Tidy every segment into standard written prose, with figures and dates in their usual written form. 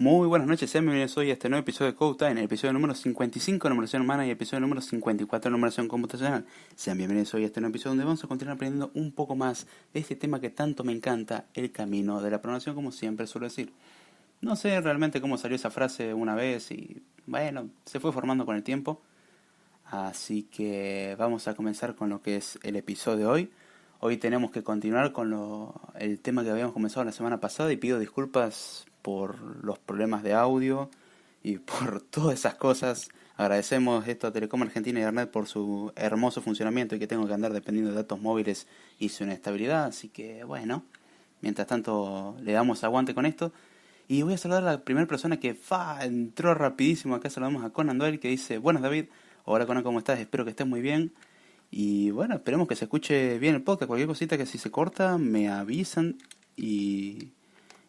Muy buenas noches, sean bienvenidos hoy a este nuevo episodio de Code Time, el episodio número 55 numeración humana y el episodio número 54 numeración computacional. Sean bienvenidos hoy a este nuevo episodio donde vamos a continuar aprendiendo un poco más de este tema que tanto me encanta, el camino de la programación, como siempre suelo decir. No sé realmente cómo salió esa frase una vez y bueno, se fue formando con el tiempo. Así que vamos a comenzar con lo que es el episodio de hoy. Hoy tenemos que continuar con el tema que habíamos comenzado la semana pasada y pido disculpas por los problemas de audio y por todas esas cosas. Agradecemos esto a Telecom Argentina y Ethernet por su hermoso funcionamiento y que tengo que andar dependiendo de datos móviles y su inestabilidad. Así que bueno, mientras tanto le damos aguante con esto. Y voy a saludar a la primera persona que entró rapidísimo. Acá saludamos a Conan Doyle que dice: Buenas David, hola Conan, ¿cómo estás? Espero que estés muy bien. Y bueno, esperemos que se escuche bien el podcast. Cualquier cosita que si se corta me avisan y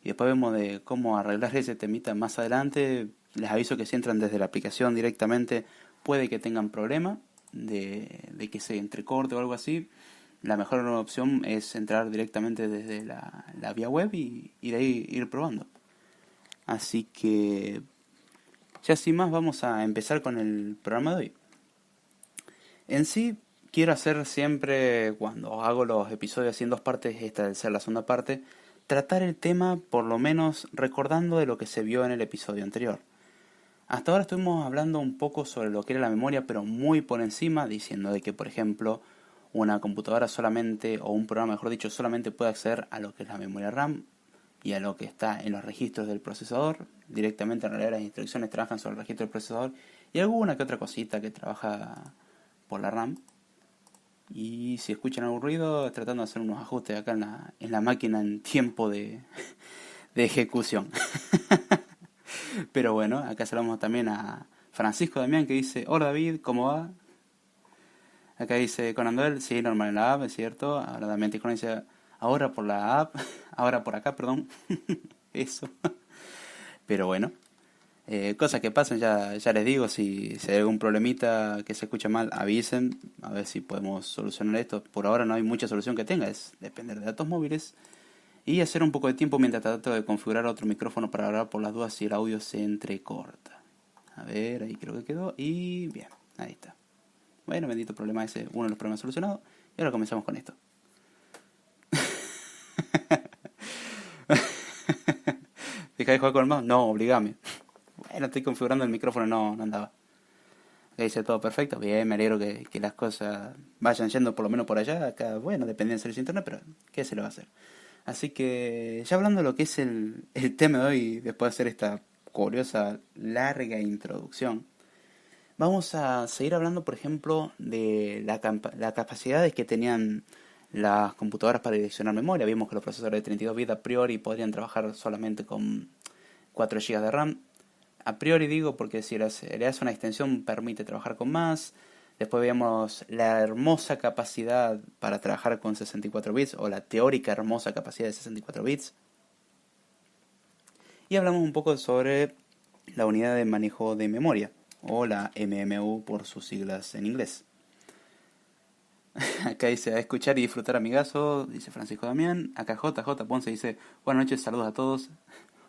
después vemos de cómo arreglar ese temita más adelante. Les aviso que si entran desde la aplicación directamente puede que tengan problema de que se entrecorte o algo así. La mejor opción es entrar directamente desde la vía web y de ahí ir probando. Así que ya sin más vamos a empezar con el programa de hoy. En sí, quiero hacer siempre, cuando hago los episodios así en dos partes, esta debe ser la segunda parte, tratar el tema por lo menos recordando de lo que se vio en el episodio anterior. Hasta ahora estuvimos hablando un poco sobre lo que era la memoria, pero muy por encima, diciendo de que, por ejemplo, una computadora solamente, o un programa mejor dicho, solamente puede acceder a lo que es la memoria RAM y a lo que está en los registros del procesador. Directamente en realidad las instrucciones trabajan sobre el registro del procesador y alguna que otra cosita que trabaja por la RAM. Y si escuchan algún ruido, tratando de hacer unos ajustes acá en la máquina en tiempo de ejecución. Pero bueno, acá saludamos también a Francisco Damián que dice: Hola David, ¿cómo va? Acá dice Conan Doyle: sí, normal en la app, es cierto. Ahora Damián Tijón dice: ahora por la app, ahora por acá, perdón. Eso. Pero bueno, cosas que pasan, ya les digo, si hay algún problemita que se escucha mal, avisen, a ver si podemos solucionar esto. Por ahora no hay mucha solución que tenga, es depender de datos móviles y hacer un poco de tiempo mientras trato de configurar otro micrófono para hablar por las dudas si el audio se entrecorta. A ver, ahí creo que quedó y bien, ahí está. Bueno, bendito problema ese, uno de los problemas solucionados y ahora comenzamos con esto. ¿Deja de jugar con el mouse? No, obligame. Bueno, estoy configurando el micrófono, no andaba. Ahí dice todo perfecto, bien, me alegro que las cosas vayan yendo por lo menos por allá. Acá, bueno, depende del servicio de internet, pero ¿qué se le va a hacer? Así que, ya hablando de lo que es el tema de hoy, después de hacer esta curiosa, larga introducción, vamos a seguir hablando, por ejemplo, de las capacidades que tenían las computadoras para direccionar memoria. Vimos que los procesadores de 32 bits a priori podrían trabajar solamente con 4 GB de RAM. A priori digo porque si le das una extensión permite trabajar con más. Después veíamos la hermosa capacidad para trabajar con 64 bits o la teórica hermosa capacidad de 64 bits. Y hablamos un poco sobre la unidad de manejo de memoria o la MMU por sus siglas en inglés. Acá dice: a escuchar y disfrutar amigazo, dice Francisco Damián. Acá JJ Ponce dice: buenas noches, saludos a todos.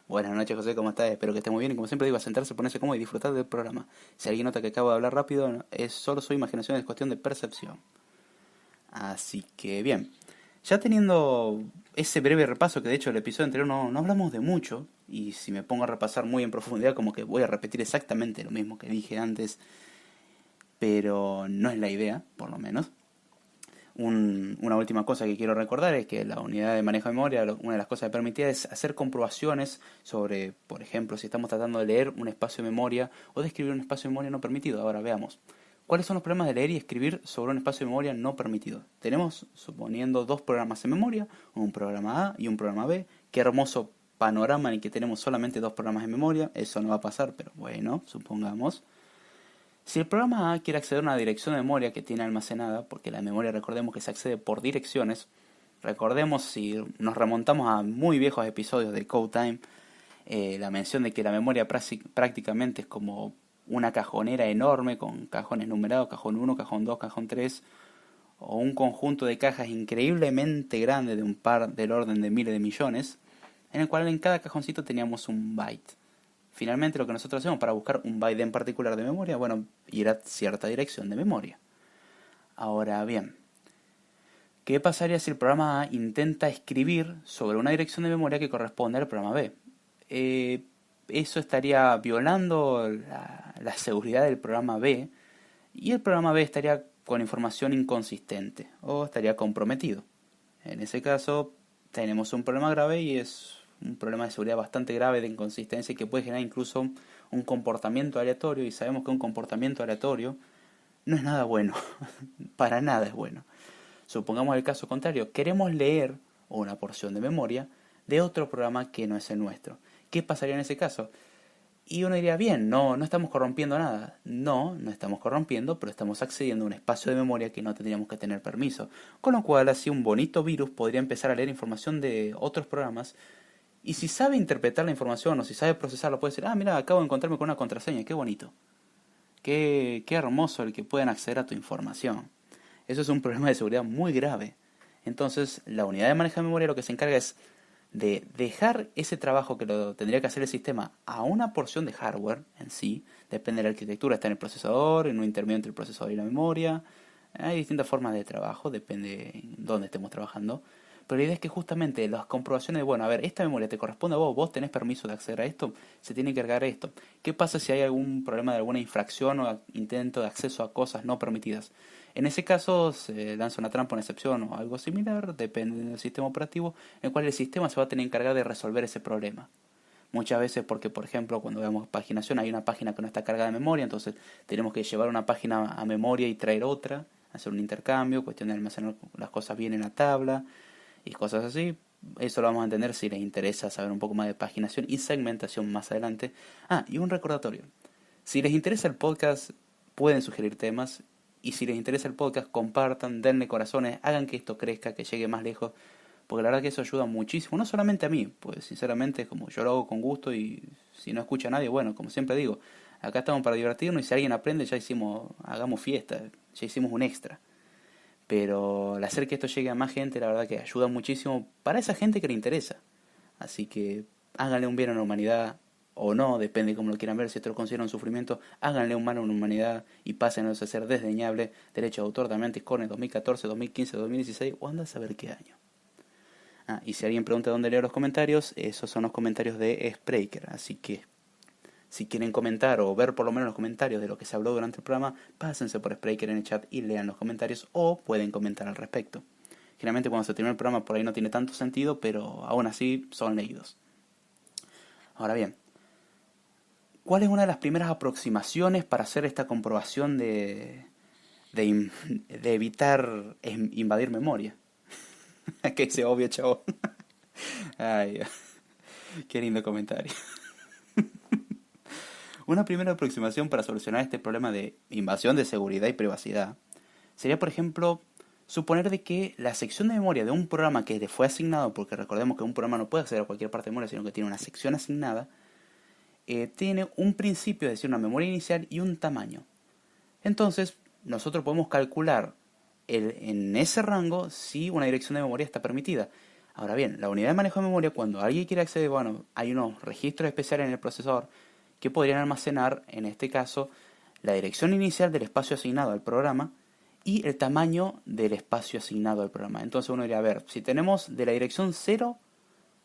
Buenas noches José, ¿cómo estás? Espero que esté muy bien y como siempre digo, a sentarse, ponerse cómodo y disfrutar del programa. Si alguien nota que acabo de hablar rápido, es solo su imaginación, es cuestión de percepción. Así que bien, ya teniendo ese breve repaso, que de hecho el episodio anterior no hablamos de mucho, y si me pongo a repasar muy en profundidad como que voy a repetir exactamente lo mismo que dije antes, pero no es la idea, por lo menos. Una última cosa que quiero recordar es que la unidad de manejo de memoria, una de las cosas que permitía es hacer comprobaciones sobre, por ejemplo, si estamos tratando de leer un espacio de memoria o de escribir un espacio de memoria no permitido. Ahora veamos. ¿Cuáles son los problemas de leer y escribir sobre un espacio de memoria no permitido? Tenemos, suponiendo, dos programas en memoria, un programa A y un programa B. Qué hermoso panorama en el que tenemos solamente dos programas en memoria. Eso no va a pasar, pero bueno, supongamos. Si el programa A quiere acceder a una dirección de memoria que tiene almacenada, porque la memoria recordemos que se accede por direcciones, recordemos si nos remontamos a muy viejos episodios de Code Time, la mención de que la memoria prácticamente es como una cajonera enorme con cajones numerados, cajón 1, cajón 2, cajón 3, o un conjunto de cajas increíblemente grande de un par del orden de miles de millones, en el cual en cada cajoncito teníamos un byte. Finalmente lo que nosotros hacemos para buscar un byte en particular de memoria, bueno, ir a cierta dirección de memoria. Ahora bien, ¿qué pasaría si el programa A intenta escribir sobre una dirección de memoria que corresponde al programa B? Eso estaría violando la seguridad del programa B y el programa B estaría con información inconsistente o estaría comprometido. En ese caso tenemos un problema grave y es un problema de seguridad bastante grave de inconsistencia que puede generar incluso un comportamiento aleatorio, y sabemos que un comportamiento aleatorio no es nada bueno, para nada es bueno. Supongamos el caso contrario, queremos leer una porción de memoria de otro programa que no es el nuestro. ¿Qué pasaría en ese caso? Y uno diría, bien, no estamos corrompiendo nada. No estamos corrompiendo, pero estamos accediendo a un espacio de memoria que no tendríamos que tener permiso. Con lo cual, así un bonito virus podría empezar a leer información de otros programas. Y si sabe interpretar la información o si sabe procesarla, puede decir, mira, acabo de encontrarme con una contraseña, qué bonito. Qué hermoso el que puedan acceder a tu información. Eso es un problema de seguridad muy grave. Entonces, la unidad de manejo de memoria lo que se encarga es de dejar ese trabajo que lo tendría que hacer el sistema a una porción de hardware en sí. Depende de la arquitectura, está en el procesador, en un intermedio entre el procesador y la memoria. Hay distintas formas de trabajo, depende de dónde estemos trabajando. Pero la idea es que justamente las comprobaciones de, bueno, a ver, esta memoria te corresponde a vos, vos tenés permiso de acceder a esto, se tiene que cargar esto. ¿Qué pasa si hay algún problema de alguna infracción o intento de acceso a cosas no permitidas? En ese caso se lanza una trampa, una excepción o algo similar, depende del sistema operativo, en el cual el sistema se va a tener que encargar de resolver ese problema. Muchas veces porque, por ejemplo, cuando vemos paginación hay una página que no está cargada de memoria, entonces tenemos que llevar una página a memoria y traer otra, hacer un intercambio, cuestión de almacenar las cosas bien en la tabla y cosas así. Eso lo vamos a entender si les interesa saber un poco más de paginación y segmentación más adelante. Y un recordatorio. Si les interesa el podcast, pueden sugerir temas. Y si les interesa el podcast, compartan, denle corazones, hagan que esto crezca, que llegue más lejos. Porque la verdad que eso ayuda muchísimo, no solamente a mí, pues sinceramente como yo lo hago con gusto y si no escucha a nadie, bueno, como siempre digo, acá estamos para divertirnos y si alguien aprende hagamos fiesta, ya hicimos un extra. Pero al hacer que esto llegue a más gente, la verdad que ayuda muchísimo para esa gente que le interesa. Así que háganle un bien a la humanidad, o no, depende de cómo lo quieran ver, si esto lo consideran un sufrimiento, háganle un mal a la humanidad y pásenos a ser desdeñable. Derecho de autor también Antiscorne 2014, 2015, 2016 o anda a saber qué año. Y si alguien pregunta dónde leo los comentarios, esos son los comentarios de Spreaker. Así que si quieren comentar o ver por lo menos los comentarios de lo que se habló durante el programa, pásense por Spreaker en el chat y lean los comentarios o pueden comentar al respecto. Generalmente cuando se termina el programa por ahí no tiene tanto sentido, pero aún así son leídos. Ahora bien, ¿cuál es una de las primeras aproximaciones para hacer esta comprobación de evitar invadir memoria? Que es obvio, chavo. Ay, qué lindo comentario. Una primera aproximación para solucionar este problema de invasión de seguridad y privacidad sería, por ejemplo, suponer de que la sección de memoria de un programa que le fue asignado, porque recordemos que un programa no puede acceder a cualquier parte de memoria, sino que tiene una sección asignada, tiene un principio, es decir, una memoria inicial y un tamaño. Entonces, nosotros podemos calcular en ese rango si una dirección de memoria está permitida. Ahora bien, la unidad de manejo de memoria, cuando alguien quiere acceder, bueno, hay unos registros especiales en el procesador que podrían almacenar, en este caso, la dirección inicial del espacio asignado al programa y el tamaño del espacio asignado al programa. Entonces uno diría, a ver, si tenemos de la dirección 0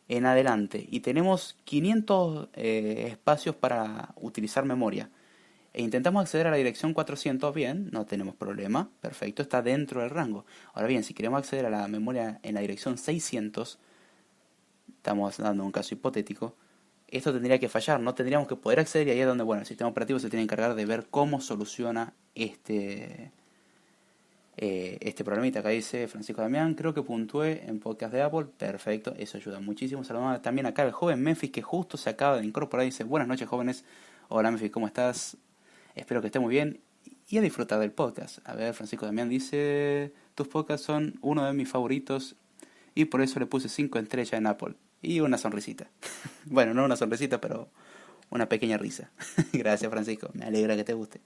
en adelante y tenemos 500 espacios para utilizar memoria e intentamos acceder a la dirección 400, bien, no tenemos problema, perfecto, está dentro del rango. Ahora bien, si queremos acceder a la memoria en la dirección 600, estamos dando un caso hipotético, esto tendría que fallar, no tendríamos que poder acceder y ahí es donde, bueno, el sistema operativo se tiene que encargar de ver cómo soluciona este problemita. Acá dice Francisco Damián, creo que puntué en podcast de Apple, perfecto, eso ayuda muchísimo. Saludamos también acá al joven Memphis que justo se acaba de incorporar y dice, buenas noches jóvenes, hola Memphis, ¿cómo estás? Espero que esté muy bien y a disfrutar del podcast. A ver, Francisco Damián dice, tus podcasts son uno de mis favoritos y por eso le puse 5 estrellas en Apple. Y una sonrisita. Bueno, no una sonrisita, pero una pequeña risa. Gracias, Francisco. Me alegra que te guste.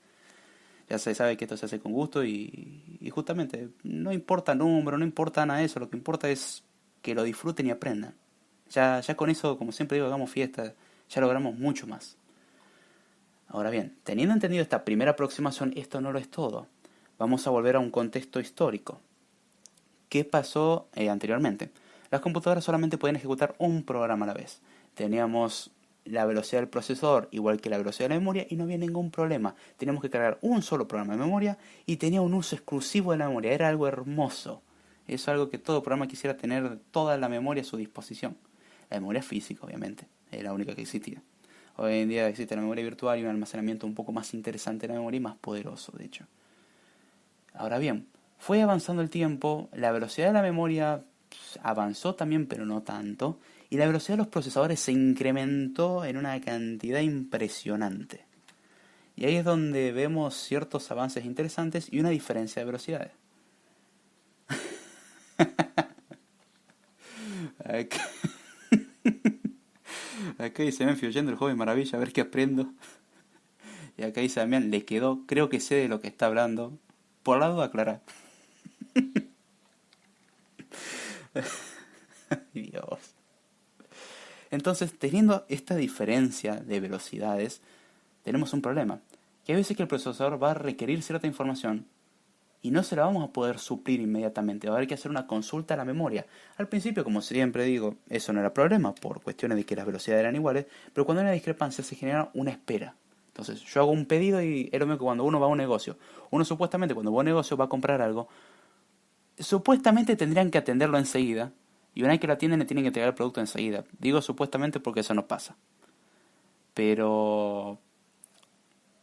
Ya se sabe que esto se hace con gusto y justamente no importa número, no importa nada de eso. Lo que importa es que lo disfruten y aprendan. Ya con eso, como siempre digo, hagamos fiesta. Ya logramos mucho más. Ahora bien, teniendo entendido esta primera aproximación, esto no lo es todo. Vamos a volver a un contexto histórico. ¿Qué pasó anteriormente? Las computadoras solamente podían ejecutar un programa a la vez. Teníamos la velocidad del procesador igual que la velocidad de la memoria y no había ningún problema. Teníamos que cargar un solo programa de memoria y tenía un uso exclusivo de la memoria. Era algo hermoso. Es algo que todo programa quisiera tener toda la memoria a su disposición. La memoria física, obviamente, era la única que existía. Hoy en día existe la memoria virtual y un almacenamiento un poco más interesante de la memoria y más poderoso, de hecho. Ahora bien, fue avanzando el tiempo, la velocidad de la memoria avanzó también, pero no tanto, y la velocidad de los procesadores se incrementó en una cantidad impresionante. Y ahí es donde vemos ciertos avances interesantes y una diferencia de velocidades. Acá, acá dice Menfi oyendo el joven maravilla, a ver qué aprendo. Y acá dice Damián, le quedó, creo que sé de lo que está hablando. Por la duda, aclarar. Dios. Entonces, teniendo esta diferencia de velocidades, tenemos un problema. Que hay veces que el procesador va a requerir cierta información y no se la vamos a poder suplir inmediatamente. Va a haber que hacer una consulta a la memoria. Al principio, como siempre digo, eso no era problema por cuestiones de que las velocidades eran iguales, pero cuando hay una discrepancia se genera una espera. Entonces, yo hago un pedido y es lo mismo que cuando uno va a un negocio. Uno supuestamente cuando va a un negocio va a comprar algo, supuestamente tendrían que atenderlo enseguida, y una vez que lo atienden le tienen que entregar el producto enseguida. Digo supuestamente porque eso no pasa. Pero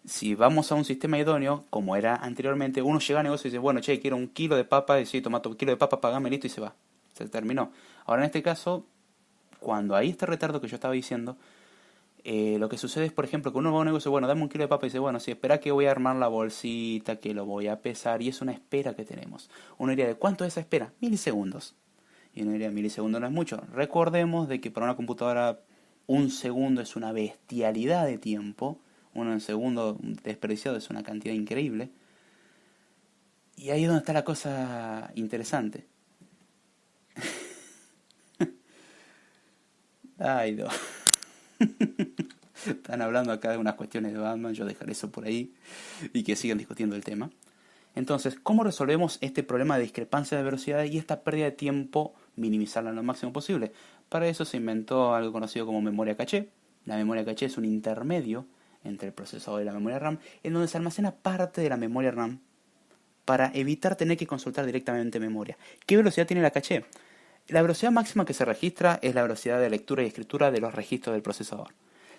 si vamos a un sistema idóneo, como era anteriormente, uno llega al negocio y dice, bueno, che, quiero un kilo de papa, y sí, toma tu kilo de papa, pagame, listo, y se va. Se terminó. Ahora en este caso, cuando hay este retardo que yo estaba diciendo, lo que sucede es, por ejemplo, que uno va a un negocio, bueno, dame un kilo de papa y dice, bueno, sí, espera que voy a armar la bolsita, que lo voy a pesar, y es una espera que tenemos. Uno diría, ¿de cuánto es esa espera? Milisegundos. Y uno diría, milisegundos no es mucho. Recordemos de que para una computadora un segundo es una bestialidad de tiempo. Un segundo desperdiciado es una cantidad increíble. Y ahí es donde está la cosa interesante. Ay, no. Están hablando acá de unas cuestiones de Batman, yo dejaré eso por ahí y que sigan discutiendo el tema. Entonces, ¿cómo resolvemos este problema de discrepancia de velocidad y esta pérdida de tiempo, minimizarla lo máximo posible? Para eso se inventó algo conocido como memoria caché. La memoria caché es un intermedio entre el procesador y la memoria RAM, en donde se almacena parte de la memoria RAM para evitar tener que consultar directamente memoria. ¿Qué velocidad tiene la caché? La velocidad máxima que se registra es la velocidad de lectura y escritura de los registros del procesador,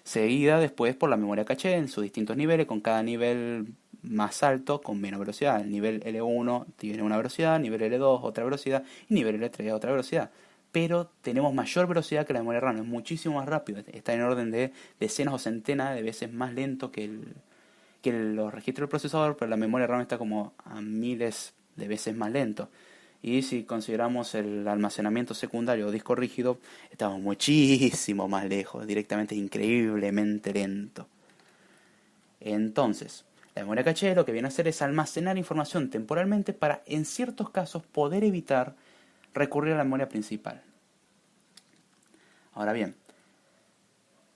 seguida después por la memoria caché en sus distintos niveles, con cada nivel más alto con menos velocidad. El nivel L1 tiene una velocidad, nivel L2 otra velocidad y nivel L3 otra velocidad. Pero tenemos mayor velocidad que la memoria RAM, es muchísimo más rápido, está en orden de decenas o centenas de veces más lento que los registros del procesador, pero la memoria RAM está como a miles de veces más lento. Y si consideramos el almacenamiento secundario o disco rígido, estamos muchísimo más lejos, directamente increíblemente lento. Entonces, la memoria caché lo que viene a hacer es almacenar información temporalmente para, en ciertos casos, poder evitar recurrir a la memoria principal. Ahora bien,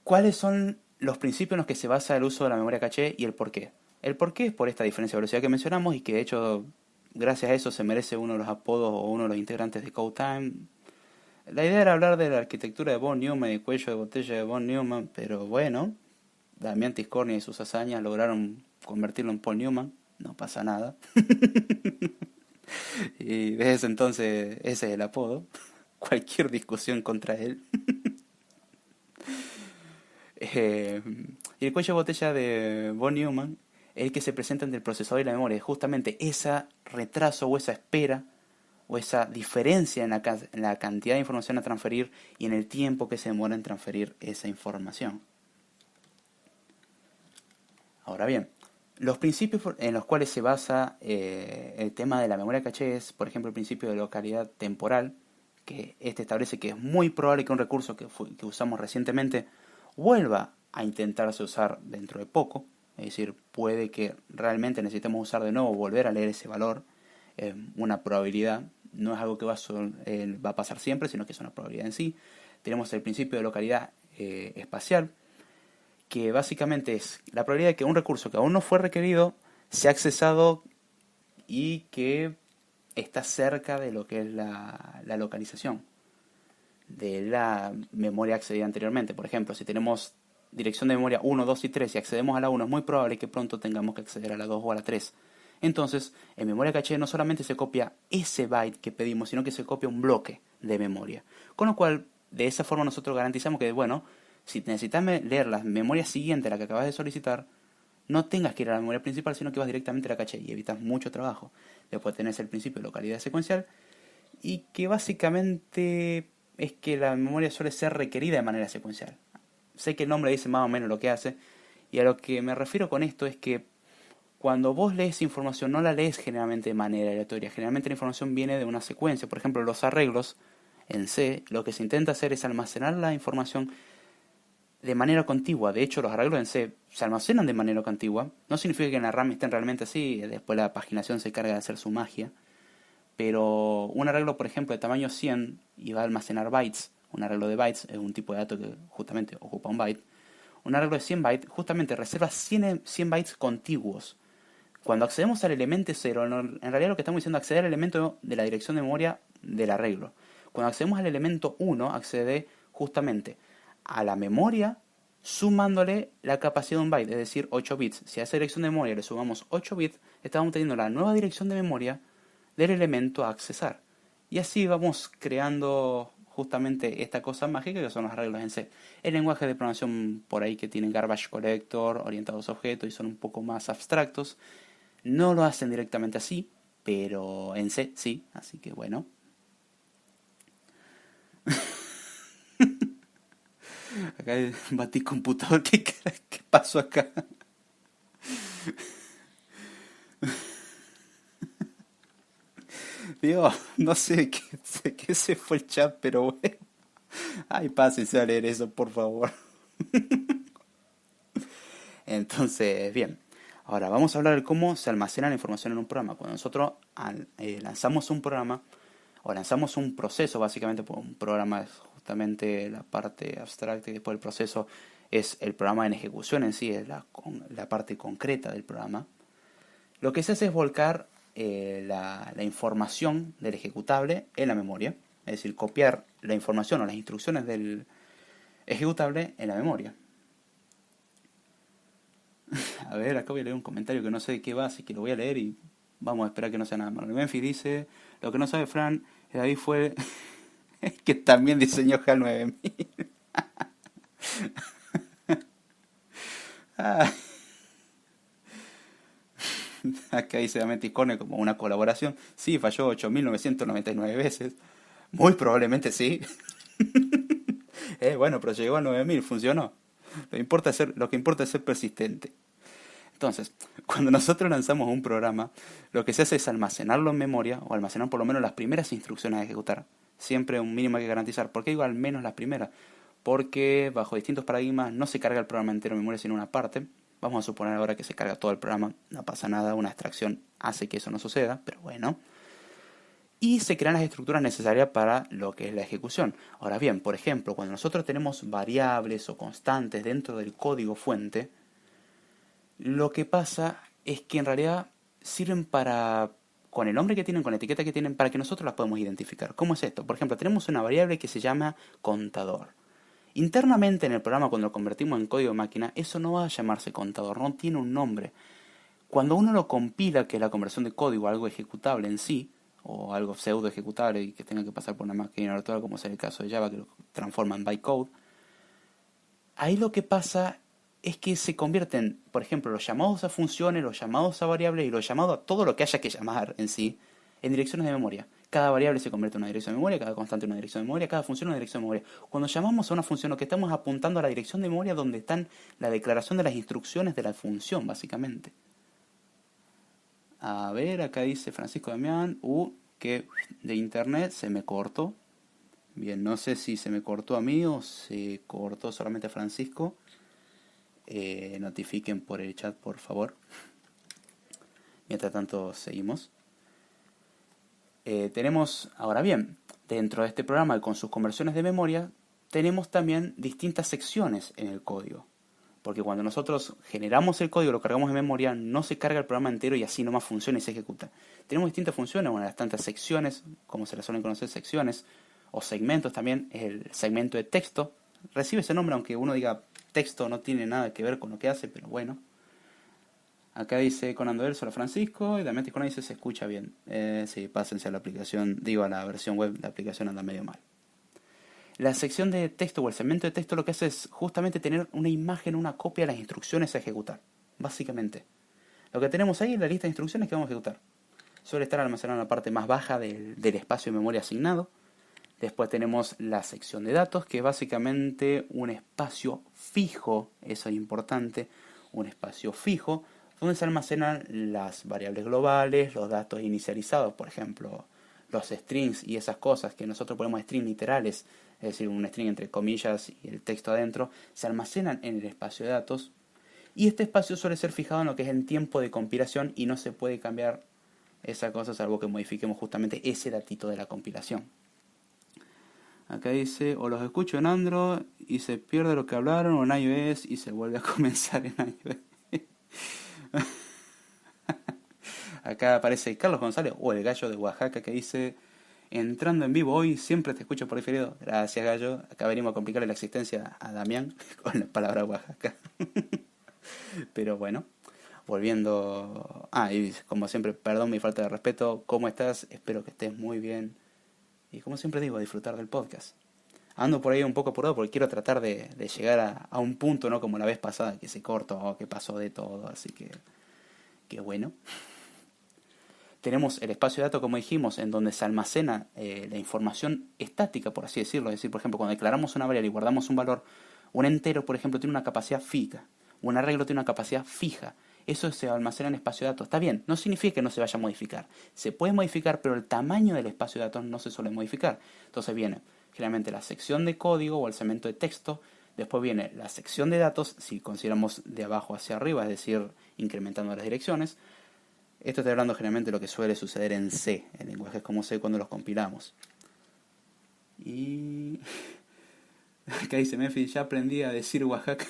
¿cuáles son los principios en los que se basa el uso de la memoria caché y el por qué? El por qué es por esta diferencia de velocidad que mencionamos y que de hecho, gracias a eso se merece uno de los apodos o uno de los integrantes de CodeTime. La idea era hablar de la arquitectura de von Neumann y el cuello de botella de von Neumann, pero bueno, Damián Tiscornia y sus hazañas lograron convertirlo en Paul Newman, no pasa nada. Y desde ese entonces ese es el apodo. Cualquier discusión contra él. Y el cuello de botella de von Neumann es el que se presenta entre el procesador y la memoria. Justamente ese retraso o esa espera o esa diferencia en la cantidad de información a transferir y en el tiempo que se demora en transferir esa información. Ahora bien, los principios en los cuales se basa el tema de la memoria caché es, por ejemplo, el principio de localidad temporal, que este establece que es muy probable que un recurso que usamos recientemente vuelva a intentarse usar dentro de poco. Es decir, puede que realmente necesitemos usar de nuevo, volver a leer ese valor. Una probabilidad, no es algo que va a pasar siempre, sino que es una probabilidad en sí. Tenemos el principio de localidad espacial, que básicamente es la probabilidad de que un recurso que aún no fue requerido sea accesado y que está cerca de lo que es la localización de la memoria accedida anteriormente. Por ejemplo, si tenemos dirección de memoria 1, 2 y 3 y accedemos a la 1, es muy probable que pronto tengamos que acceder a la 2 o a la 3. Entonces, en memoria caché no solamente se copia ese byte que pedimos, sino que se copia un bloque de memoria. Con lo cual, de esa forma nosotros garantizamos que, bueno, si necesitas leer la memoria siguiente a la que acabas de solicitar, no tengas que ir a la memoria principal, sino que vas directamente a la caché y evitas mucho trabajo. Después tenés el principio de localidad secuencial y que básicamente es que la memoria suele ser requerida de manera secuencial. Sé que el nombre dice más o menos lo que hace, y a lo que me refiero con esto es que cuando vos lees información no la lees generalmente de manera aleatoria, generalmente la información viene de una secuencia. Por ejemplo, los arreglos en C, lo que se intenta hacer es almacenar la información de manera contigua. De hecho, los arreglos en C se almacenan de manera contigua. No significa que en la RAM estén realmente así, después la paginación se encarga de hacer su magia. Pero un arreglo, por ejemplo, de tamaño 100 y va a almacenar bytes. Un arreglo de bytes es un tipo de dato que justamente ocupa un byte. Un arreglo de 100 bytes justamente reserva 100 bytes contiguos. Cuando accedemos al elemento 0, en realidad lo que estamos diciendo es acceder al elemento de la dirección de memoria del arreglo. Cuando accedemos al elemento 1, accede justamente a la memoria sumándole la capacidad de un byte, es decir, 8 bits. Si a esa dirección de memoria le sumamos 8 bits, estamos teniendo la nueva dirección de memoria del elemento a accesar. Y así vamos creando justamente esta cosa mágica que son los arreglos en C. El lenguaje de programación por ahí que tienen garbage collector, orientados a objetos y son un poco más abstractos, no lo hacen directamente así, pero en C sí, así que bueno. Acá batí computador, ¿qué pasó acá? Dios, no sé qué se fue el chat, pero bueno. Ay, pásense a leer eso, por favor. Entonces, bien. Ahora vamos a hablar de cómo se almacena la información en un programa. Cuando nosotros lanzamos un programa o lanzamos un proceso, básicamente, pues un programa es justamente la parte abstracta y después el proceso es el programa en ejecución en sí, es la parte concreta del programa. Lo que se hace es volcar la información del ejecutable en la memoria, es decir, copiar la información o las instrucciones del ejecutable en la memoria. A ver, acá voy a leer un comentario que no sé de qué va, así que lo voy a leer y vamos a esperar que no sea nada malo. Memphis dice, lo que no sabe Fran, David fue que también diseñó HAL 9000. Ah, acá dice Icone como una colaboración. Sí, falló 8.999 veces. Muy probablemente sí. Bueno, pero llegó a 9000, funcionó. Lo que importa es ser persistente. Entonces, cuando nosotros lanzamos un programa, lo que se hace es almacenarlo en memoria, o almacenar por lo menos las primeras instrucciones a ejecutar. Siempre un mínimo hay que garantizar. ¿Por qué digo al menos las primeras? Porque bajo distintos paradigmas no se carga el programa entero en memoria, sino una parte. Vamos a suponer ahora que se carga todo el programa, no pasa nada, una extracción hace que eso no suceda, pero bueno. Y se crean las estructuras necesarias para lo que es la ejecución. Ahora bien, por ejemplo, cuando nosotros tenemos variables o constantes dentro del código fuente, lo que pasa es que en realidad sirven para, con el nombre que tienen, con la etiqueta que tienen, para que nosotros las podamos identificar. ¿Cómo es esto? Por ejemplo, tenemos una variable que se llama contador. Internamente en el programa, cuando lo convertimos en código de máquina, eso no va a llamarse contador, no tiene un nombre. Cuando uno lo compila, que es la conversión de código a algo ejecutable en sí, o algo pseudo ejecutable y que tenga que pasar por una máquina virtual, como es el caso de Java, que lo transforma en bytecode, ahí lo que pasa es que se convierten, por ejemplo, los llamados a funciones, los llamados a variables y los llamados a todo lo que haya que llamar en sí, en direcciones de memoria. Cada variable se convierte en una dirección de memoria, cada constante en una dirección de memoria, cada función en una dirección de memoria. Cuando llamamos a una función, lo que estamos apuntando a la dirección de memoria donde están la declaración de las instrucciones de la función, básicamente. A ver, acá dice Francisco Damián, que de internet se me cortó. Bien, no sé si se me cortó a mí o se cortó solamente a Francisco. Notifiquen por el chat, por favor. Mientras tanto, seguimos. Tenemos, ahora bien, dentro de este programa con sus conversiones de memoria, tenemos también distintas secciones en el código. Porque cuando nosotros generamos el código, lo cargamos en memoria, no se carga el programa entero y así nomás funciona y se ejecuta. Tenemos distintas funciones, una de las tantas secciones, como se las suelen conocer secciones, o segmentos también, es el segmento de texto. Recibe ese nombre, aunque uno diga texto no tiene nada que ver con lo que hace, pero bueno. Acá dice Conando Verso, Francisco, y también dice se escucha bien. Sí, pásense a la aplicación, digo a la versión web, la aplicación anda medio mal. La sección de texto o el segmento de texto lo que hace es justamente tener una imagen, una copia de las instrucciones a ejecutar. Básicamente. Lo que tenemos ahí es la lista de instrucciones que vamos a ejecutar. Suele estar almacenado en la parte más baja del espacio de memoria asignado. Después tenemos la sección de datos, que es básicamente un espacio fijo, eso es importante, un espacio fijo, donde se almacenan las variables globales, los datos inicializados, por ejemplo, los strings y esas cosas que nosotros ponemos strings literales, es decir, un string entre comillas y el texto adentro, se almacenan en el espacio de datos. Y este espacio suele ser fijado en lo que es el tiempo de compilación y no se puede cambiar esa cosa salvo que modifiquemos justamente ese datito de la compilación. Acá dice, o los escucho en Android y se pierde lo que hablaron, o en iOS y se vuelve a comenzar en iOS. Acá aparece Carlos González, o el gallo de Oaxaca, que dice, entrando en vivo hoy, siempre te escucho por diferido. Gracias, gallo. Acá venimos a complicarle la existencia a Damián con la palabra Oaxaca. Pero bueno, volviendo... y como siempre, perdón mi falta de respeto. ¿Cómo estás? Espero que estés muy bien. Y como siempre digo, disfrutar del podcast. Ando por ahí un poco apurado porque quiero tratar de llegar a un punto, ¿no? Como la vez pasada, que se cortó, que pasó de todo. Así que bueno. Tenemos el espacio de datos, como dijimos, en donde se almacena la información estática, por así decirlo. Es decir, por ejemplo, cuando declaramos una variable y guardamos un valor, un entero, por ejemplo, tiene una capacidad fija. Un arreglo tiene una capacidad fija. Eso se almacena en espacio de datos. Está bien, no significa que no se vaya a modificar. Se puede modificar, pero el tamaño del espacio de datos no se suele modificar. Entonces viene generalmente la sección de código o el segmento de texto. Después viene la sección de datos, si consideramos de abajo hacia arriba, es decir, incrementando las direcciones. Esto estoy hablando generalmente de lo que suele suceder en C, en lenguajes como C cuando los compilamos. Y acá dice Memphis, ya aprendí a decir Oaxaca,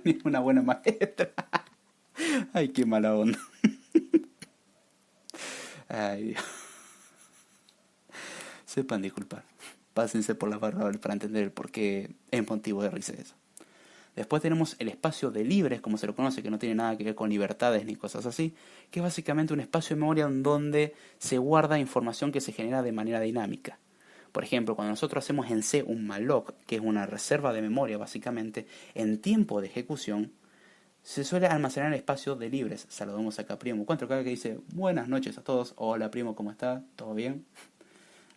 ni una buena maestra. Ay, qué mala onda. Ay, Dios. Sepan disculpar. Pásense por las barras para entender el por qué es motivo de risa eso. Después tenemos el espacio de libres, como se lo conoce, que no tiene nada que ver con libertades ni cosas así, que es básicamente un espacio de memoria en donde se guarda información que se genera de manera dinámica. Por ejemplo, cuando nosotros hacemos en C un malloc, que es una reserva de memoria básicamente, en tiempo de ejecución, se suele almacenar en el espacio de libres. Saludamos acá Primo 4K que dice, buenas noches a todos. Hola Primo, ¿cómo está? ¿Todo bien?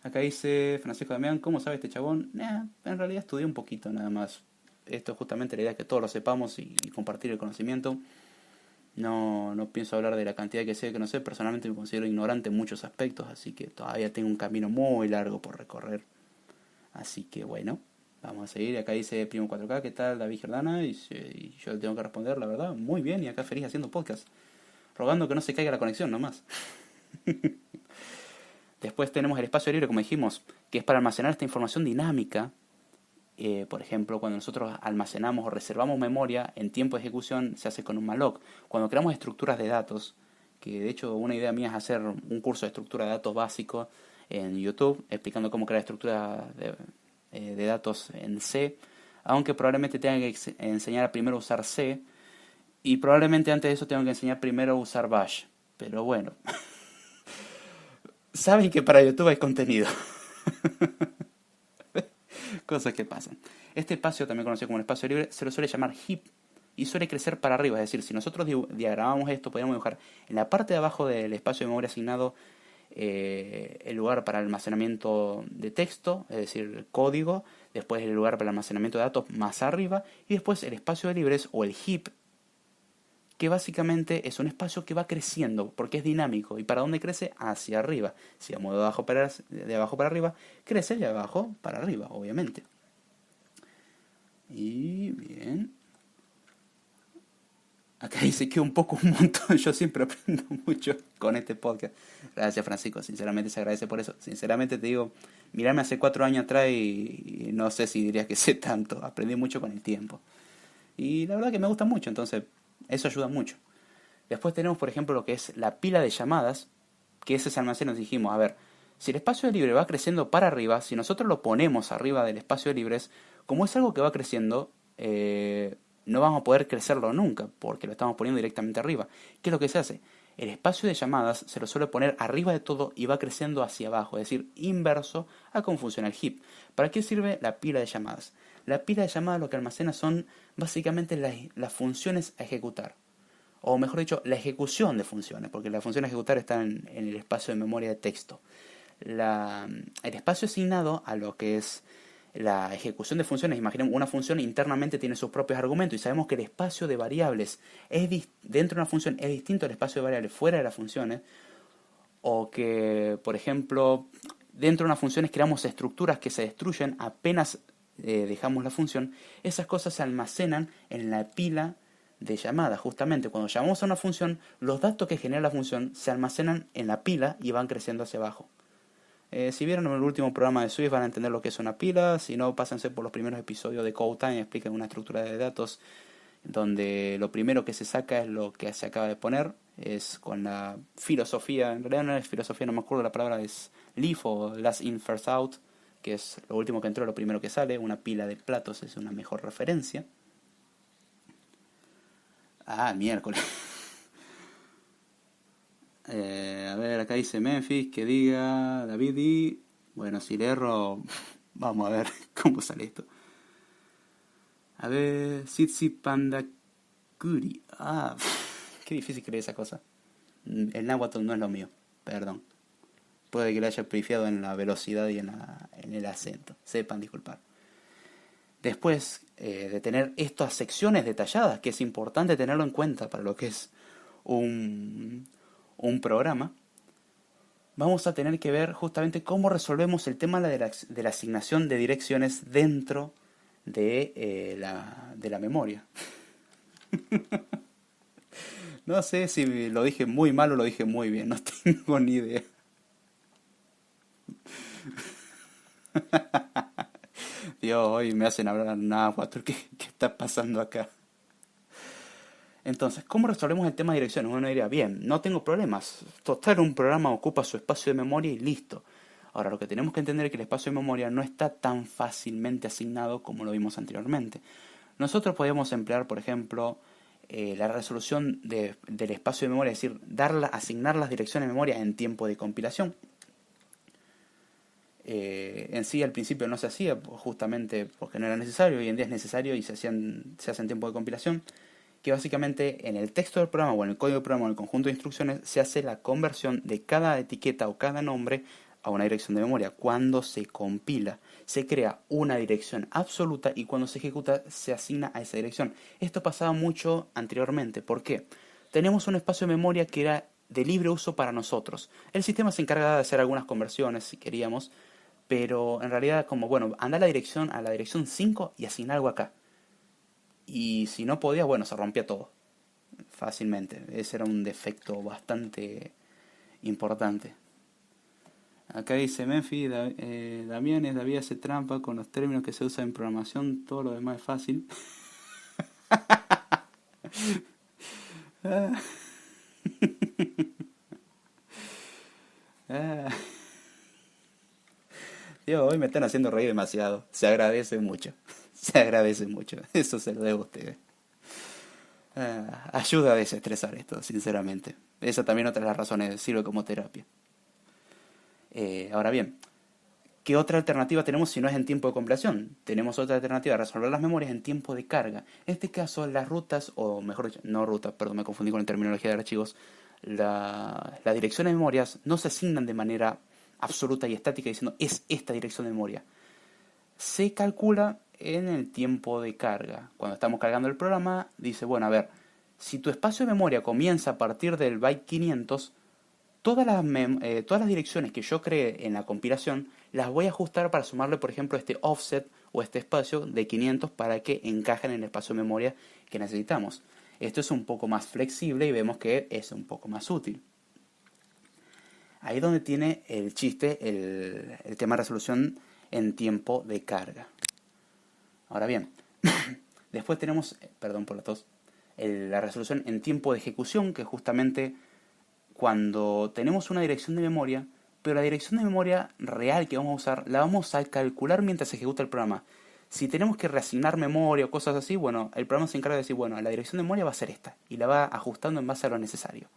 Acá dice Francisco Damián, ¿cómo sabe este chabón? En realidad estudié un poquito nada más. Esto es justamente la idea, que todos lo sepamos y compartir el conocimiento. No pienso hablar de la cantidad que sé que no sé. Personalmente me considero ignorante en muchos aspectos, así que todavía tengo un camino muy largo por recorrer. Así que bueno, vamos a seguir. Acá dice Primo 4K, ¿qué tal David Giordana? Y yo le tengo que responder, la verdad, muy bien, y acá feliz haciendo podcast. Rogando que no se caiga la conexión nomás. Después tenemos el espacio libre, como dijimos, que es para almacenar esta información dinámica. Por ejemplo, cuando nosotros almacenamos o reservamos memoria en tiempo de ejecución, se hace con un malloc. Cuando creamos estructuras de datos, que de hecho una idea mía es hacer un curso de estructura de datos básico en YouTube, explicando cómo crear estructuras de datos en C, aunque probablemente tenga que enseñar primero a usar C, y probablemente antes de eso tengo que enseñar primero a usar Bash. Pero bueno, saben que para YouTube hay contenido. Cosas que pasan. Este espacio, también conocido como el espacio libre, se lo suele llamar heap y suele crecer para arriba. Es decir, si nosotros diagramamos esto, podríamos dibujar en la parte de abajo del espacio de memoria asignado el lugar para el almacenamiento de texto, es decir, el código, después el lugar para el almacenamiento de datos más arriba, y después el espacio de libres o el heap, que básicamente es un espacio que va creciendo porque es dinámico. ¿Y para dónde crece? Hacia arriba. Si vamos de abajo para arriba, crece de abajo para arriba, obviamente. Y bien. Acá dice que un montón. Yo siempre aprendo mucho con este podcast. Gracias, Francisco. Sinceramente se agradece por eso. Sinceramente te digo, mirarme hace 4 años atrás y no sé si dirías que sé tanto. Aprendí mucho con el tiempo. Y la verdad que me gusta mucho, entonces eso ayuda mucho. Después tenemos, por ejemplo, lo que es la pila de llamadas, que ese se almacena, nos dijimos, a ver, si el espacio de libre va creciendo para arriba, si nosotros lo ponemos arriba del espacio de libres, como es algo que va creciendo, no vamos a poder crecerlo nunca, porque lo estamos poniendo directamente arriba. ¿Qué es lo que se hace? El espacio de llamadas se lo suele poner arriba de todo y va creciendo hacia abajo, es decir, inverso a cómo funciona el heap. ¿Para qué sirve la pila de llamadas? La pila de llamadas lo que almacena son básicamente las funciones a ejecutar. O mejor dicho, la ejecución de funciones, porque la función a ejecutar está en el espacio de memoria de texto. El espacio asignado a lo que es la ejecución de funciones, imaginemos una función internamente tiene sus propios argumentos y sabemos que el espacio de variables dentro de una función es distinto al espacio de variables fuera de las funciones, o que, por ejemplo, dentro de unas funciones creamos estructuras que se destruyen apenas dejamos la función. Esas cosas se almacenan en la pila de llamadas. Justamente cuando llamamos a una función, los datos que genera la función se almacenan en la pila y van creciendo hacia abajo. Si vieron el último programa de Swift van a entender lo que es una pila. Si no, pásense por los primeros episodios de CodeTime, explican una estructura de datos donde lo primero que se saca es lo que se acaba de poner. Es con la filosofía, en realidad no es filosofía, no me acuerdo la palabra, es leaf o last in first out, que es lo último que entró, lo primero que sale. Una pila de platos es una mejor referencia. Ah, miércoles. A ver, acá dice Memphis que diga David y... Bueno, si le erro, vamos a ver cómo sale esto. A ver, Sitsi Pandakuri. Ah, qué difícil creer esa cosa. El náhuatl no es lo mío, perdón. Puede que le haya pifiado en la velocidad y en el acento. Sepan disculpar. Después de tener estas secciones detalladas, que es importante tenerlo en cuenta para lo que es un programa, vamos a tener que ver justamente cómo resolvemos el tema de la asignación de direcciones dentro de la memoria. No sé si lo dije muy mal o lo dije muy bien, no tengo ni idea. Dios, hoy me hacen hablar náhuatl, ¿qué está pasando acá? Entonces, ¿cómo resolvemos el tema de direcciones? Uno diría, bien, no tengo problemas. Total, un programa ocupa su espacio de memoria y listo. Ahora, lo que tenemos que entender es que el espacio de memoria no está tan fácilmente asignado como lo vimos anteriormente. Nosotros podemos emplear, por ejemplo, la resolución del espacio de memoria, es decir, asignar las direcciones de memoria en tiempo de compilación. En sí al principio no se hacía justamente porque no era necesario, hoy en día es necesario y se hace en tiempo de compilación, que básicamente en el texto del programa o en el código del programa o en el conjunto de instrucciones se hace la conversión de cada etiqueta o cada nombre a una dirección de memoria. Cuando se compila, se crea una dirección absoluta y cuando se ejecuta se asigna a esa dirección. Esto pasaba mucho anteriormente. ¿Por qué? Tenemos un espacio de memoria que era de libre uso para nosotros. El sistema se encargaba de hacer algunas conversiones si queríamos, pero en realidad como, bueno, anda a la dirección 5 y asigna algo acá. Y si no podías, bueno, se rompía todo fácilmente. Ese era un defecto bastante importante. Acá dice Memphis, Damián David hace trampa con los términos que se usan en programación, todo lo demás es fácil. Ah. Ah. Dios, hoy me están haciendo reír demasiado. Se agradece mucho. Se agradece mucho. Eso se lo debo a ustedes. Ayuda a desestresar esto, sinceramente. Esa también otra de las razones, sirve como terapia. Ahora bien, ¿qué otra alternativa tenemos si no es en tiempo de compilación? Tenemos otra alternativa, resolver las memorias en tiempo de carga. En este caso, las rutas, o mejor dicho, no rutas, perdón, me confundí con la terminología de archivos. Las direcciones de memorias no se asignan de manera absoluta y estática diciendo es esta dirección de memoria. Se calcula en el tiempo de carga. Cuando estamos cargando el programa, dice, bueno, a ver, si tu espacio de memoria comienza a partir del byte 500, todas las direcciones que yo creé en la compilación las voy a ajustar para sumarle, por ejemplo, este offset o este espacio de 500 para que encajen en el espacio de memoria que necesitamos. Esto es un poco más flexible y vemos que es un poco más útil. Ahí es donde tiene el chiste el tema de resolución en tiempo de carga. Ahora bien, Después tenemos, perdón por la tos, la resolución en tiempo de ejecución, que es justamente cuando tenemos una dirección de memoria, pero la dirección de memoria real que vamos a usar la vamos a calcular mientras se ejecuta el programa. Si tenemos que reasignar memoria o cosas así, bueno, el programa se encarga de decir, bueno, la dirección de memoria va a ser esta, y la va ajustando en base a lo necesario.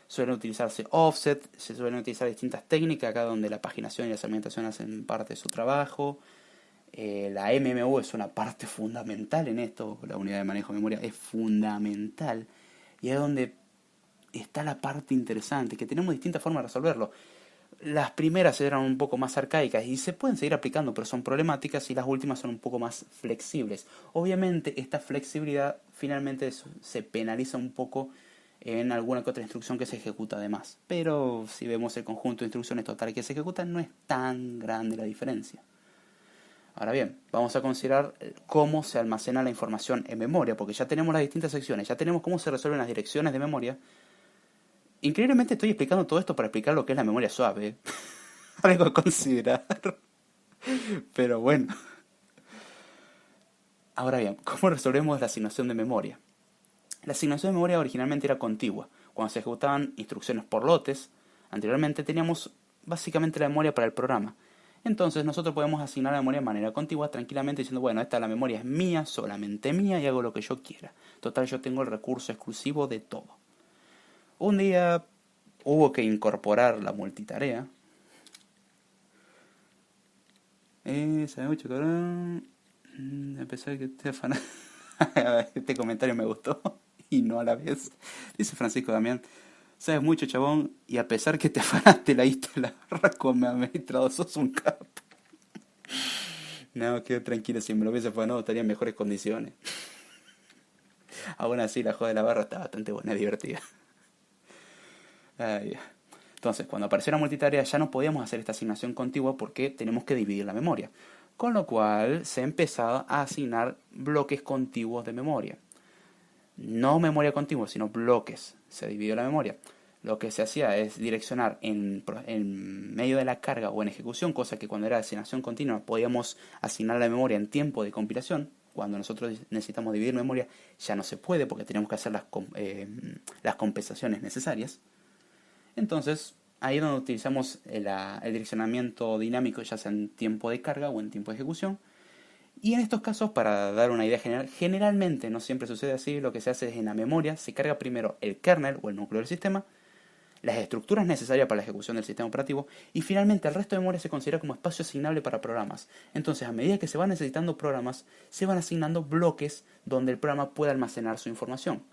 Suelen utilizarse offset, se suelen utilizar distintas técnicas, acá donde la paginación y la segmentación hacen parte de su trabajo. La MMU es una parte fundamental en esto, la unidad de manejo de memoria es fundamental. Y es donde está la parte interesante, que tenemos distintas formas de resolverlo. Las primeras eran un poco más arcaicas y se pueden seguir aplicando, pero son problemáticas, y las últimas son un poco más flexibles. Obviamente esta flexibilidad finalmente se penaliza un poco en alguna que otra instrucción que se ejecuta además. Pero si vemos el conjunto de instrucciones totales que se ejecutan, no es tan grande la diferencia. Ahora bien, vamos a considerar cómo se almacena la información en memoria, porque ya tenemos las distintas secciones, ya tenemos cómo se resuelven las direcciones de memoria. Increíblemente estoy explicando todo esto para explicar lo que es la memoria suave, ¿eh? Algo a considerar. Pero bueno. Ahora bien, ¿cómo resolvemos la asignación de memoria? La asignación de memoria originalmente era contigua. Cuando se ejecutaban instrucciones por lotes, anteriormente teníamos básicamente la memoria para el programa. Entonces nosotros podemos asignar la memoria de manera contigua tranquilamente diciendo, bueno, esta la memoria es mía, solamente mía, y hago lo que yo quiera. Total, yo tengo el recurso exclusivo de todo. Un día hubo que incorporar la multitarea. Sabe mucho, cabrón. A pesar de que esté afanado. Este comentario me gustó y no a la vez. Dice Francisco Damián: sabes mucho, chabón, y a pesar que te afanaste la diste la barra como administrador, sos un capo. No, quedo tranquilo, si me lo hubiese afanado estaría en mejores condiciones. Aún así, la joda de la barra está bastante buena, divertida. Entonces, cuando apareció la multitarea ya no podíamos hacer esta asignación contigua porque tenemos que dividir la memoria. Con lo cual se empezaba a asignar bloques contiguos de memoria. No memoria contigua, sino bloques. Se dividió la memoria. Lo que se hacía es direccionar en medio de la carga o en ejecución, cosa que cuando era asignación continua podíamos asignar la memoria en tiempo de compilación. Cuando nosotros necesitamos dividir memoria ya no se puede porque tenemos que hacer las compensaciones necesarias. Entonces, ahí es donde utilizamos el direccionamiento dinámico, ya sea en tiempo de carga o en tiempo de ejecución. Y en estos casos, para dar una idea general, generalmente no siempre sucede así. Lo que se hace es en la memoria se carga primero el kernel o el núcleo del sistema, las estructuras necesarias para la ejecución del sistema operativo, y finalmente el resto de memoria se considera como espacio asignable para programas. Entonces, a medida que se van necesitando programas, se van asignando bloques donde el programa pueda almacenar su información.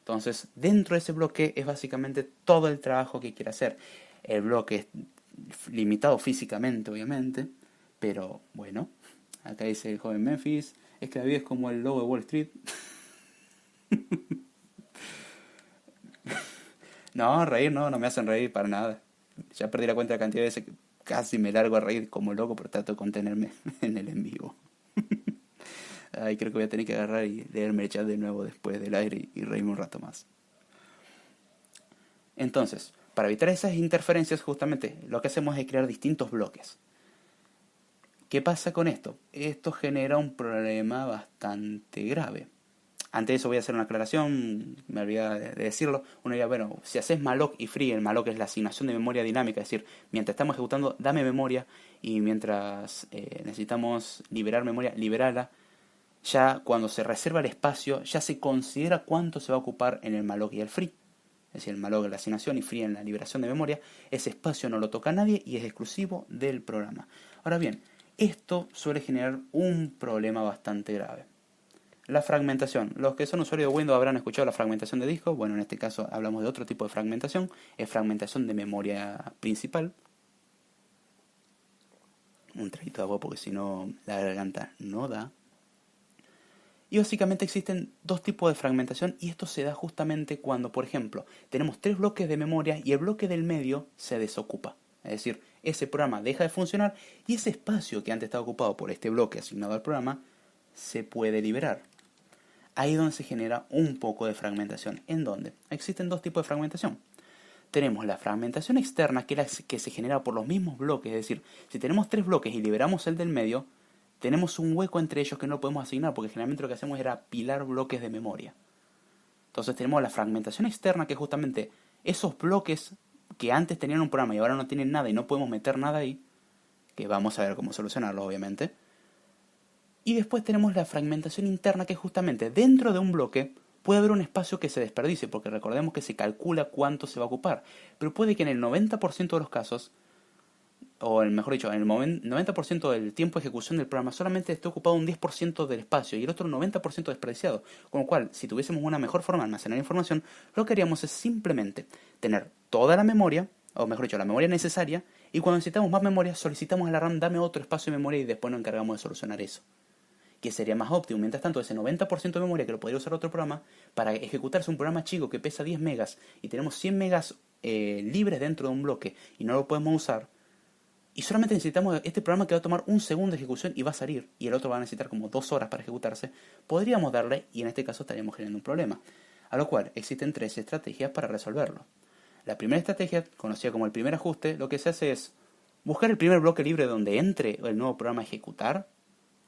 Entonces, dentro de ese bloque es básicamente todo el trabajo que quiere hacer. El bloque es limitado físicamente, obviamente, pero bueno, acá dice el joven Memphis, es que David es como el lobo de Wall Street. No, reír no me hacen reír para nada. Ya perdí la cuenta de la cantidad de veces que casi me largo a reír como loco, pero trato de contenerme en el en vivo. Ay, creo que voy a tener que agarrar y leerme el chat de nuevo después del aire y reírme un rato más. Entonces, para evitar esas interferencias, justamente lo que hacemos es crear distintos bloques. ¿Qué pasa con esto? Esto genera un problema bastante grave. Antes de eso voy a hacer una aclaración, me olvidé de decirlo. Uno diría, bueno, si haces malloc y free, el malloc es la asignación de memoria dinámica, es decir, mientras estamos ejecutando, dame memoria, y mientras necesitamos liberar memoria, liberala. Ya cuando se reserva el espacio, ya se considera cuánto se va a ocupar en el malloc y el free. Es decir, el malloc en la asignación y free en la liberación de memoria. Ese espacio no lo toca nadie y es exclusivo del programa. Ahora bien, esto suele generar un problema bastante grave. La fragmentación. Los que son usuarios de Windows habrán escuchado la fragmentación de disco. Bueno, en este caso hablamos de otro tipo de fragmentación. Es fragmentación de memoria principal. Un traguito de agua porque si no la garganta no da. Y básicamente existen dos tipos de fragmentación, y esto se da justamente cuando, por ejemplo, tenemos 3 bloques de memoria y el bloque del medio se desocupa. Es decir, ese programa deja de funcionar y ese espacio que antes estaba ocupado por este bloque asignado al programa se puede liberar. Ahí es donde se genera un poco de fragmentación. ¿En dónde? Existen dos tipos de fragmentación. Tenemos la fragmentación externa, que es la que se genera por los mismos bloques. Es decir, si tenemos 3 bloques y liberamos el del medio, tenemos un hueco entre ellos que no podemos asignar, porque generalmente lo que hacemos era apilar bloques de memoria. Entonces tenemos la fragmentación externa, que es justamente esos bloques que antes tenían un programa y ahora no tienen nada y no podemos meter nada ahí, que vamos a ver cómo solucionarlo, obviamente. Y después tenemos la fragmentación interna, que es justamente dentro de un bloque puede haber un espacio que se desperdicie, porque recordemos que se calcula cuánto se va a ocupar. Pero puede que en el 90% de los casos, o mejor dicho, en el 90% del tiempo de ejecución del programa solamente esté ocupado un 10% del espacio y el otro 90% desperdiciado. Con lo cual, si tuviésemos una mejor forma de almacenar información, lo que haríamos es simplemente tener toda la memoria, o mejor dicho, la memoria necesaria, y cuando necesitamos más memoria, solicitamos a la RAM, dame otro espacio de memoria y después nos encargamos de solucionar eso. Que sería más óptimo. Mientras tanto, ese 90% de memoria que lo podría usar otro programa, para ejecutarse un programa chico que pesa 10 megas y tenemos 100 megas libres dentro de un bloque y no lo podemos usar, y solamente necesitamos este programa que va a tomar un segundo de ejecución y va a salir, y el otro va a necesitar como 2 horas para ejecutarse, podríamos darle, y en este caso estaríamos generando un problema. A lo cual existen 3 estrategias para resolverlo. La primera estrategia, conocida como el primer ajuste, lo que se hace es buscar el primer bloque libre donde entre el nuevo programa a ejecutar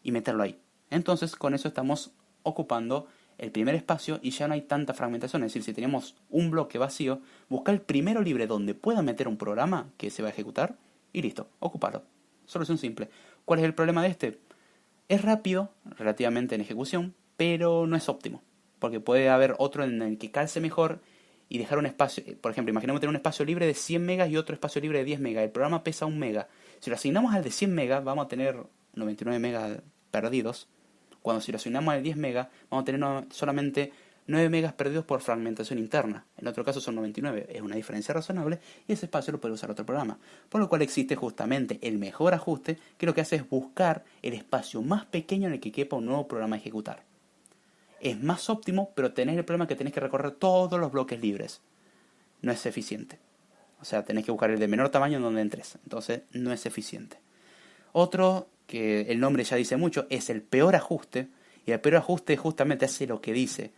y meterlo ahí. Entonces, con eso estamos ocupando el primer espacio y ya no hay tanta fragmentación. Es decir, si tenemos un bloque vacío, buscar el primero libre donde pueda meter un programa que se va a ejecutar y listo, ocuparlo. Solución simple. ¿Cuál es el problema de este? Es rápido, relativamente en ejecución, pero no es óptimo. Porque puede haber otro en el que calce mejor y dejar un espacio. Por ejemplo, imaginemos tener un espacio libre de 100 megas y otro espacio libre de 10 megas. El programa pesa 1 mega. Si lo asignamos al de 100 megas, vamos a tener 99 megas perdidos. Cuando si lo asignamos al 10 megas, vamos a tener solamente 9 megas perdidos por fragmentación interna. En otro caso son 99. Es una diferencia razonable y ese espacio lo puede usar otro programa. Por lo cual existe justamente el mejor ajuste, que lo que hace es buscar el espacio más pequeño en el que quepa un nuevo programa a ejecutar. Es más óptimo, pero tenés el problema que tenés que recorrer todos los bloques libres. No es eficiente. O sea, tenés que buscar el de menor tamaño en donde entres. Entonces, no es eficiente. Otro, que el nombre ya dice mucho, es el peor ajuste. Y el peor ajuste justamente hace lo que dice.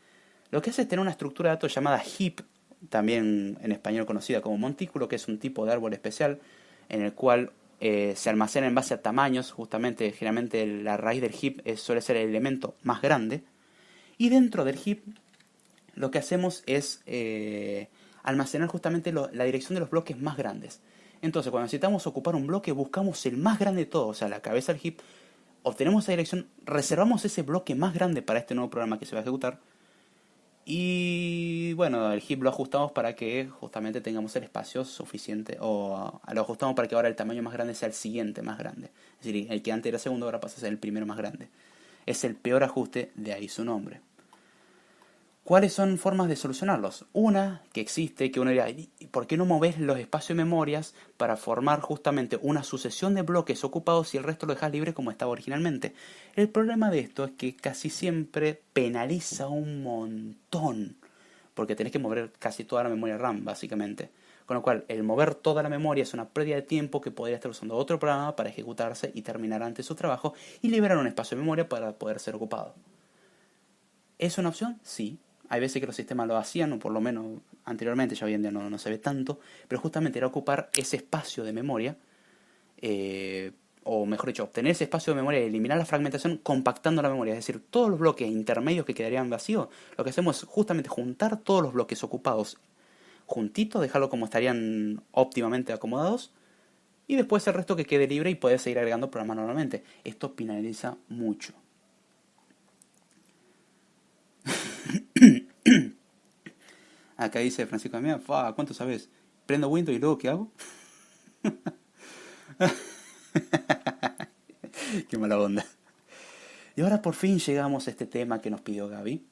Lo que hace es tener una estructura de datos llamada heap, también en español conocida como montículo, que es un tipo de árbol especial en el cual se almacena en base a tamaños. Justamente, generalmente la raíz del heap suele ser el elemento más grande. Y dentro del heap lo que hacemos es almacenar justamente la dirección de los bloques más grandes. Entonces, cuando necesitamos ocupar un bloque, buscamos el más grande de todo, o sea, la cabeza del heap, obtenemos esa dirección, reservamos ese bloque más grande para este nuevo programa que se va a ejecutar. Y bueno, el heap lo ajustamos para que justamente tengamos el espacio suficiente, o lo ajustamos para que ahora el tamaño más grande sea el siguiente más grande. Es decir, el que antes era segundo ahora pasa a ser el primero más grande. Es el peor ajuste, de ahí su nombre. ¿Cuáles son formas de solucionarlos? Una que existe, que uno diría, ¿por qué no moves los espacios de memorias para formar justamente una sucesión de bloques ocupados y el resto lo dejas libre como estaba originalmente? El problema de esto es que casi siempre penaliza un montón, porque tenés que mover casi toda la memoria RAM, básicamente. Con lo cual, el mover toda la memoria es una pérdida de tiempo que podría estar usando otro programa para ejecutarse y terminar antes su trabajo y liberar un espacio de memoria para poder ser ocupado. ¿Es una opción? Sí. Hay veces que los sistemas lo hacían, o por lo menos anteriormente, ya hoy en día no se ve tanto, pero justamente era ocupar ese espacio de memoria, o mejor dicho, obtener ese espacio de memoria y eliminar la fragmentación compactando la memoria. Es decir, todos los bloques intermedios que quedarían vacíos, lo que hacemos es justamente juntar todos los bloques ocupados juntitos, dejarlo como estarían óptimamente acomodados, y después el resto que quede libre y puedes seguir agregando programas normalmente. Esto penaliza mucho. Acá dice Francisco Damián, ¿cuánto sabes? Prendo Windows y luego ¿qué hago? Qué mala onda. Y ahora por fin llegamos a este tema que nos pidió Gaby.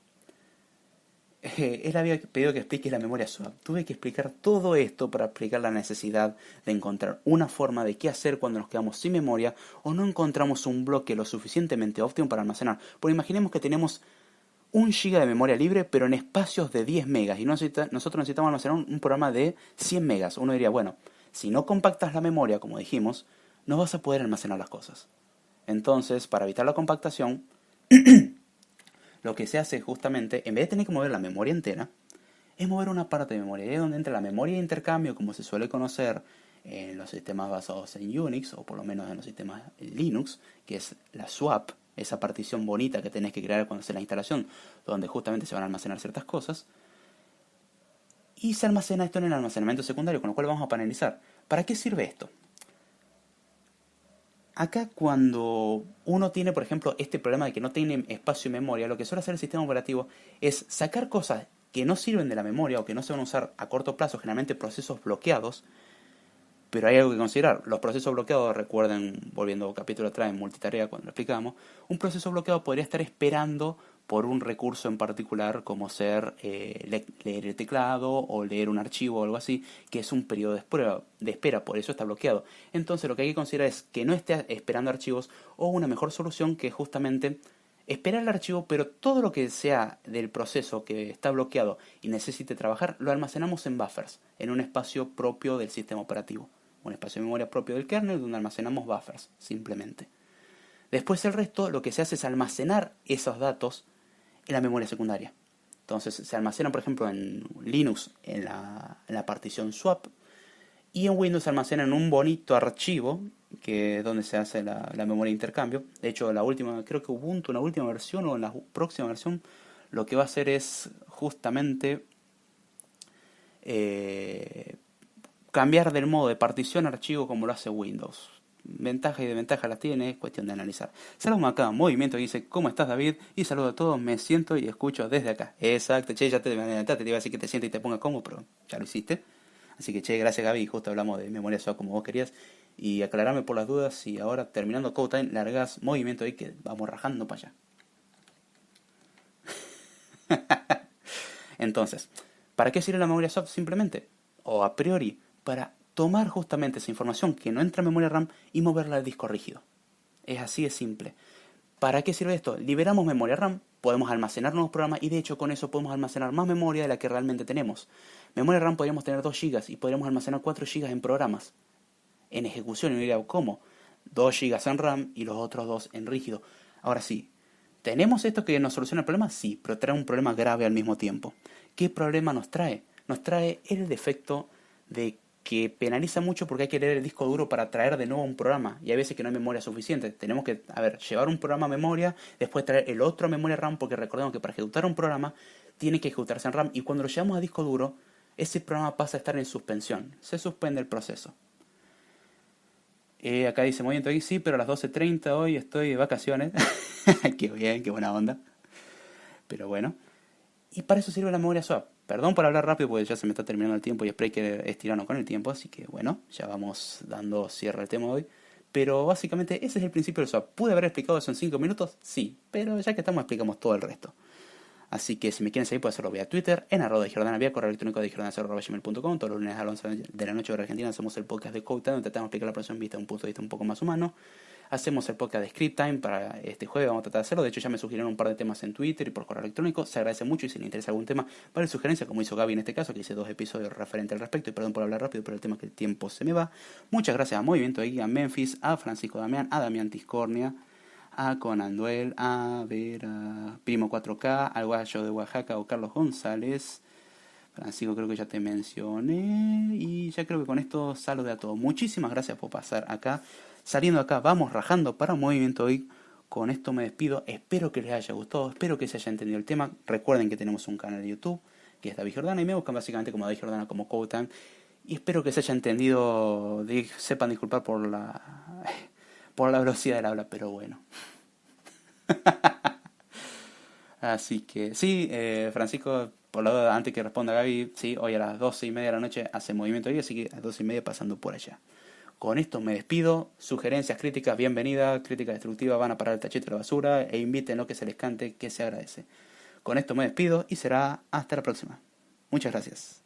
Él había pedido que explique la memoria swap. Tuve que explicar todo esto para explicar la necesidad de encontrar una forma de qué hacer cuando nos quedamos sin memoria o no encontramos un bloque lo suficientemente óptimo para almacenar. Porque imaginemos que tenemos 1 GB de memoria libre, pero en espacios de 10 megas. Y nosotros necesitamos almacenar un programa de 100 megas. Uno diría, bueno, si no compactas la memoria, como dijimos, no vas a poder almacenar las cosas. Entonces, para evitar la compactación, lo que se hace justamente, en vez de tener que mover la memoria entera, es mover una parte de memoria. Y es donde entra la memoria de intercambio, como se suele conocer en los sistemas basados en Unix, o por lo menos en los sistemas Linux, que es la swap, esa partición bonita que tenés que crear cuando haces la instalación, donde justamente se van a almacenar ciertas cosas. Y se almacena esto en el almacenamiento secundario, con lo cual vamos a panelizar. ¿Para qué sirve esto? Acá cuando uno tiene, por ejemplo, este problema de que no tiene espacio y memoria, lo que suele hacer el sistema operativo es sacar cosas que no sirven de la memoria o que no se van a usar a corto plazo, generalmente procesos bloqueados. Pero hay algo que considerar. Los procesos bloqueados, recuerden, volviendo a capítulo atrás en multitarea cuando lo explicamos, un proceso bloqueado podría estar esperando por un recurso en particular, como ser leer el teclado o leer un archivo o algo así, que es un periodo de espera, por eso está bloqueado. Entonces lo que hay que considerar es que no esté esperando archivos, o una mejor solución que es justamente esperar el archivo, pero todo lo que sea del proceso que está bloqueado y necesite trabajar, lo almacenamos en buffers, en un espacio propio del sistema operativo. Un espacio de memoria propio del kernel donde almacenamos buffers, simplemente. Después el resto, lo que se hace es almacenar esos datos en la memoria secundaria. Entonces se almacenan, por ejemplo, en Linux en la partición swap, y en Windows se almacena en un bonito archivo que es donde se hace la memoria de intercambio. De hecho, la última, creo que Ubuntu, en la última versión o en la próxima versión, lo que va a hacer es justamente cambiar del modo de partición a archivo como lo hace Windows. Ventajas y desventajas las tiene, es cuestión de analizar. Saludos acá, Movimiento, que dice, ¿cómo estás, David? Y saludo a todos, me siento y escucho desde acá. Exacto, che, ya te adelantaste, te iba a decir que te sientes y te pongas cómodo, pero ya lo hiciste. Así que, che, gracias, Gaby, justo hablamos de memoria SOA como vos querías. Y aclararme por las dudas si ahora, terminando Code Time, largás Movimiento ahí que vamos rajando para allá. Entonces, ¿para qué sirve la memoria SOA? Simplemente, o a priori, para tomar justamente esa información que no entra en memoria RAM y moverla al disco rígido. Es así de simple. ¿Para qué sirve esto? Liberamos memoria RAM, podemos almacenar nuevos programas y de hecho con eso podemos almacenar más memoria de la que realmente tenemos. Memoria RAM podríamos tener 2 GB y podríamos almacenar 4 GB en programas, en ejecución. Y me diría, ¿cómo? 2 GB en RAM y los otros 2 en rígido. Ahora sí, ¿tenemos esto que nos soluciona el problema? Sí, pero trae un problema grave al mismo tiempo. ¿Qué problema nos trae? Nos trae el defecto de que penaliza mucho porque hay que leer el disco duro para traer de nuevo un programa, y hay veces que no hay memoria suficiente. Tenemos que, llevar un programa a memoria, después traer el otro a memoria RAM, porque recordemos que para ejecutar un programa tiene que ejecutarse en RAM, y cuando lo llevamos a disco duro, ese programa pasa a estar en suspensión, se suspende el proceso. Acá dice, movimiento ahí, sí, pero a las 12:30 hoy estoy de vacaciones. Qué bien, qué buena onda. Pero bueno. Y para eso sirve la memoria swap. Perdón por hablar rápido porque ya se me está terminando el tiempo y espero que estirarnos con el tiempo. Así que bueno, ya vamos dando cierre al tema de hoy. Pero básicamente ese es el principio del swap. ¿Pude haber explicado eso en 5 minutos? Sí, pero ya que estamos explicamos todo el resto. Así que si me quieren seguir pueden hacerlo vía Twitter, en @dejordana, vía correo electrónico de jordana@gmail.com. Todos los lunes a las 11 de la noche hora argentina hacemos el podcast de Code Time, donde tratamos de explicar la profesión vista de un punto de vista un poco más humano. Hacemos el podcast de Script Time para este jueves, vamos a tratar de hacerlo. De hecho ya me sugirieron un par de temas en Twitter y por correo electrónico. Se agradece mucho y si les interesa algún tema, vale sugerencia, como hizo Gaby en este caso, que hice 2 episodios referentes al respecto. Y perdón por hablar rápido, pero el tema es que el tiempo se me va. Muchas gracias a Movimiento ahí, a Memphis, a Francisco Damián, a Damián Tiscornia, a Conan Duel, a Primo 4K, al Guayo de Oaxaca o Carlos González. Francisco, creo que ya te mencioné. Y ya creo que con esto salude a todos. Muchísimas gracias por pasar acá. Saliendo acá, vamos rajando para Movimiento hoy. Con esto me despido. Espero que les haya gustado. Espero que se haya entendido el tema. Recuerden que tenemos un canal de YouTube, que es David Jordana. Y me buscan básicamente como David Jordana, como Code Time. Y espero que se haya entendido. Sepan disculpar por la velocidad del habla, pero bueno. Así que sí, Francisco, por la duda, antes que responda Gaby, sí, hoy a las 12:30 de la noche hace Movimiento hoy, así que a las 12:30 pasando por allá. Con esto me despido. Sugerencias, críticas, bienvenidas. Críticas destructivas, van a parar el tachito de la basura e inviten lo que se les cante, que se agradece. Con esto me despido y será hasta la próxima. Muchas gracias.